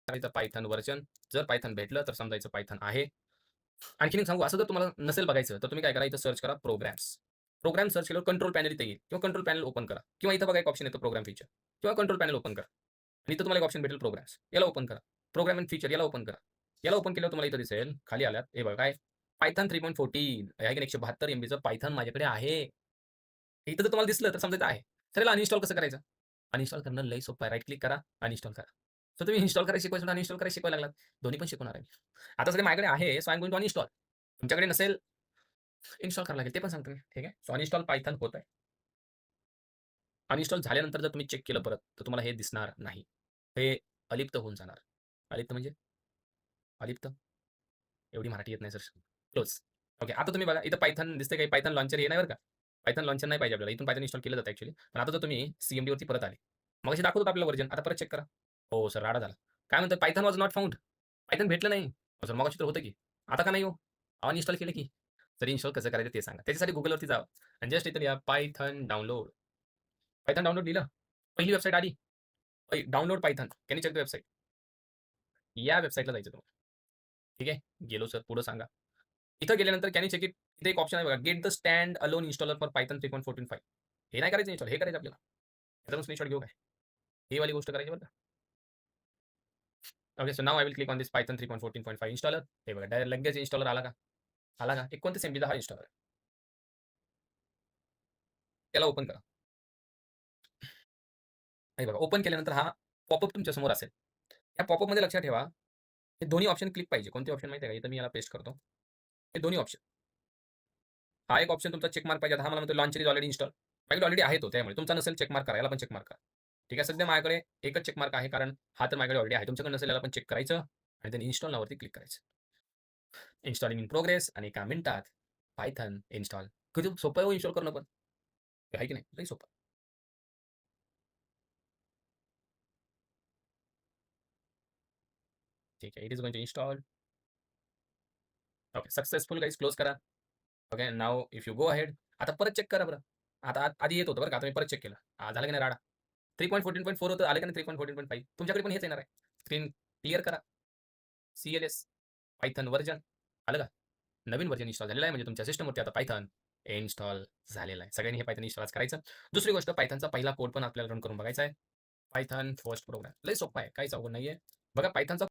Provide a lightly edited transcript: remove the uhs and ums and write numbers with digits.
करायचं Python version. जर Python भेटलं तर समजायचं पायथन आहे. आणखीन एक सांगू, असं जर तुम्हाला नसेल बघायचं तर तुम्ही काय करा, इथं सर्च करा प्रोग्राम्स. प्रोग्राम सर्च केल्यावर कंट्रोल पॅनल इथे येईल किंवा कंट्रोल पॅनल ओपन करा किंवा इथं बघा एक ऑप्शन येतो प्रोग्राम फीचर किंवा कंट्रोल पॅनल ओपन करा आणि इथं तुम्हाला एक ऑप्शन भेटेल प्रोग्राम्स. याला ओपन करा. प्रोग्राम एंड फीचर याला ओपन करा. याला ओपन केल्यावर तुम्हाला इथं दिसेल खाली आल्यात हे बघा काय पायथन 3.14 आहे की 172 एमबीचं पायथन माझ्याकडे आहे. इथं जर तुम्हाला दिसलं तर समजायचं आहे. तर याला अनइन्स्टॉल कसं करायचं? अनइन्स्टॉल करणं लई सोपं आहे. राइट क्लिक करा, अनइन्स्टॉल करा. तर तुम्ही इन्स्टॉल करायला शिकवायचं अनइन्स्टॉल करायला शिकवायला लागलात. दोन्ही पण शिकवणार आहे. आता सध्या माझ्याकडे आहे, so I am going to uninstall. तुमच्याकडे नसेल, इन्स्टॉल करावं लागेल. ते पण सांगतो मी. ठीक आहे. सो अनइन्स्टॉल पायथन होत आहे. अनइन्स्टॉल झाल्यानंतर जर तुम्ही चेक केलं परत, तर तुम्हाला हे दिसणार नाही. हे अलिप्त होऊन जाणार. अलिप्त म्हणजे अलिप्त? एवढी मराठी येत नाही सर. क्लोज. ओके. आता तुम्ही बघा इथं पायथन दिसतंय काही पायथन लॉन्चर हे नाही बरं का. पायथन लॉन्चर नाही पाहिजे आपल्याला. इथून पायथन इन्स्टॉल केलं जातं ॲक्चुअली. पण आता जर तुम्ही सीएमडीवरती परत आले. मगाशी दाखवत होतं आपल्याला व्हर्जन. आता परत चेक करा. हो सर, राडा झाला. काय म्हणतोय Python was not found. Python भेटलं नाही. हो सर, मगाशी तर होतं की. आता का नाही हो? अनइन्स्टॉल केलं की. तर इन्स्टॉल कसं करायचं ते सांगा. त्याच्यासाठी Googleवरती जावा आणि जस्ट इथे लिहा पायथन डाउनलोड. पायथन डाउनलोड लिहिलं. पहिली वेबसाईट आली. Download Python. Can you check the website? या वेबसाईटला जायचं तुम्हाला. ठीक आहे. गेलो सर. पुढे सांगा. इथं गेल्यानंतर कॅन यू चेक इट? इथे एक ऑप्शन आहे बघा. Get the stand alone installer for Python 3.14.5. हे नाही करायचं इन्स्टॉल. हे करायचं आपल्याला. याचा स्क्रीनशॉट घेऊ काय? ही वाली गोष्ट करायची बरं का. Okay. So now I will click on this Python 3.14.5 installer. हे बघा डायरेक्ट लगेच इन्स्टॉलर आला का? आला का? 29 एमबीचा हा इन्स्टॉलर आहे. त्याला ओपन करा. हे बघा ओपन केल्यानंतर हा पॉपअप तुमच्या समोर असेल. या पॉपअपमध्ये लक्षात ठेवा, हे दोन्ही ऑप्शन क्लिक पाहिजे. कोणते ऑप्शन माहिती आहे का? इथं मी याला पेस्ट करतो. हे दोन्ही ऑप्शन. हा एक ऑप्शन तुमचा चेक मार्क पाहिजे. हा मला म्हणतो लॉन्चर इज ऑलरेडी इन्स्टॉल. माझ्याकडे ऑलरेडी आहे तो त्यामुळे. तुमचा नसेल चेक मार्क करा. याला पण चेक मार्क करा. ठीक आहे. सध्या माझ्याकडे एकच चेक मार्क आहे कारण हा तर माझ्याकडे ऑलरेडी आहे. तुमच्याकडे नसेल याला पण चेक करायचं आणि then इन्स्टॉल नावावरती क्लिक करायचं. इन्स्टॉलिंग इन प्रोग्रेस आणि एका मिनिटात पायथन इन्स्टॉल. किती सोपं आहे हो इन्स्टॉल करणं पण. आहे की नाही? लई सोपं. ठीक आहे. It is going to install. Okay. Successful guys close करा. Okay. Now if you go ahead आता परत चेक करा बरं. आता आधी येत होतं बरं का. आता मी परत चेक केलं. झालं की नाही राडा. 3.14.4 होतं आलं का नाही 3.14.5 तुमच्याकडे पण हेच येणार आहे. स्क्रीन क्लिअर करा. CLS पायथन व्हर्जन आलं का? नवीन व्हर्जन इन्स्टॉल झालेलं आहे म्हणजे तुमच्या सिस्टमवरती आता पायथन इन्स्टॉल झालेलं आहे. सगळ्यांनी हे पायथन इन्स्टॉल करायचं. दुसरी गोष्ट पायथनचा पहिला कोड पण आपल्याला रन करून बघायचा आहे. पायथन फर्स्ट प्रोग्राम लय सोपा आहे. काहीच अवघड नाहीये. बघा पायथनचा